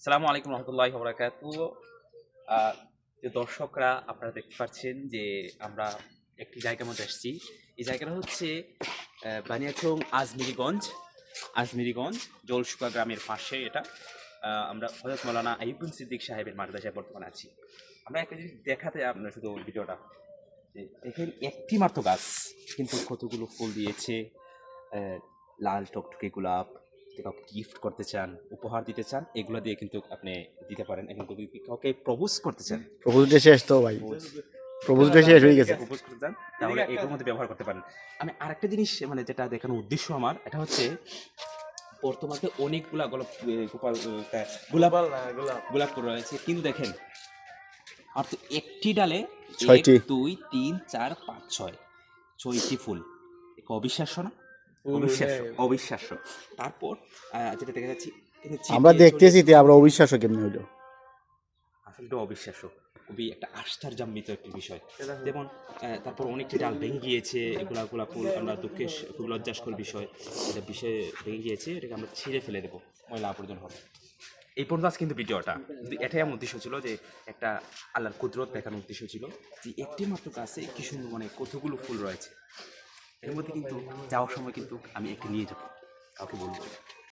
আসসালামু আলাইকুম রহমতুল্লাহি ওয়া বারাকাতুহু। যে দর্শকরা আপনারা দেখতে পাচ্ছেন যে আমরা একটি জায়গার মধ্যে এসেছি। এই জায়গাটা হচ্ছে বানিয়াচং আজমিরিগঞ্জ জলশুকা গ্রামের পাশে এটা। আমরা হযরত মাওলানা আইয়ুব বিন সিদ্দিক সাহেবের মাদ্রাসায় বর্তমানে আছি। আমরা একটা জিনিস দেখাতে আপনার শুধু ভিডিওটা যে দেখেন একটি মাত্র গাছ কিন্তু কতগুলো ফুল দিয়েছে। লাল টকটকে গোলাপ, কাউকে গিফট করতে চান, উপহার দিতে চান, এগুলো দিয়ে কিন্তু আপনি দিতে পারেন। এখন যদি কাউকে প্রপোজ করতে চান, প্রপোজটা শেষ তো ভাই, প্রপোজটা শেষ হয়ে গেছে। প্রপোজ করতে চান তাহলে এগুলোর মধ্যে ব্যবহার করতে পারেন। আমি আরেকটা জিনিস মানে যেটা দেখানোর উদ্দেশ্য আমার এটা হচ্ছে বর্তমানে অনেকগুলা গোলাপ গোলাপ করে রয়েছে, কিন্তু দেখেন আর তো একটি ডালে 6টি 1 2 3 4 5 6টি ফুল। অবিশ্বাস্য না? অবিশ্বাস্য। তারপর যেটা দেখা যাচ্ছে আমরা দেখতেছি তে আমরা অবিশ্বাস্য কেমনে হইলো। আসলে এটা অবিশ্বাস্য, খুবই একটা আশ্চর্যান্বিত একটি বিষয়। যেমন তারপর অনেকটি ডাল ভেঙে গিয়েছে, এগুলা ফুল আমরা দুঃখে খুব লজ্জাস্কর বিষয়, এটা বিষয়ে ভেঙে গিয়েছে, এটাকে আমরা ছিঁড়ে ফেলে দেবো, ময়লা আবর্জন হবে। এই পর্যন্ত আজ কিন্তু ভিডিওটা এটাই আমার উদ্দেশ্য ছিল যে একটা আল্লাহর কুদরত দেখানোর উদ্দেশ্য ছিল যে একটি মাত্র গাছে কি সুন্দর মানে কতগুলো ফুল রয়েছে। এর মধ্যে কিন্তু যাওয়ার সময় কিন্তু আমি একটা নিয়ে যাবো, কাউকে বলবো।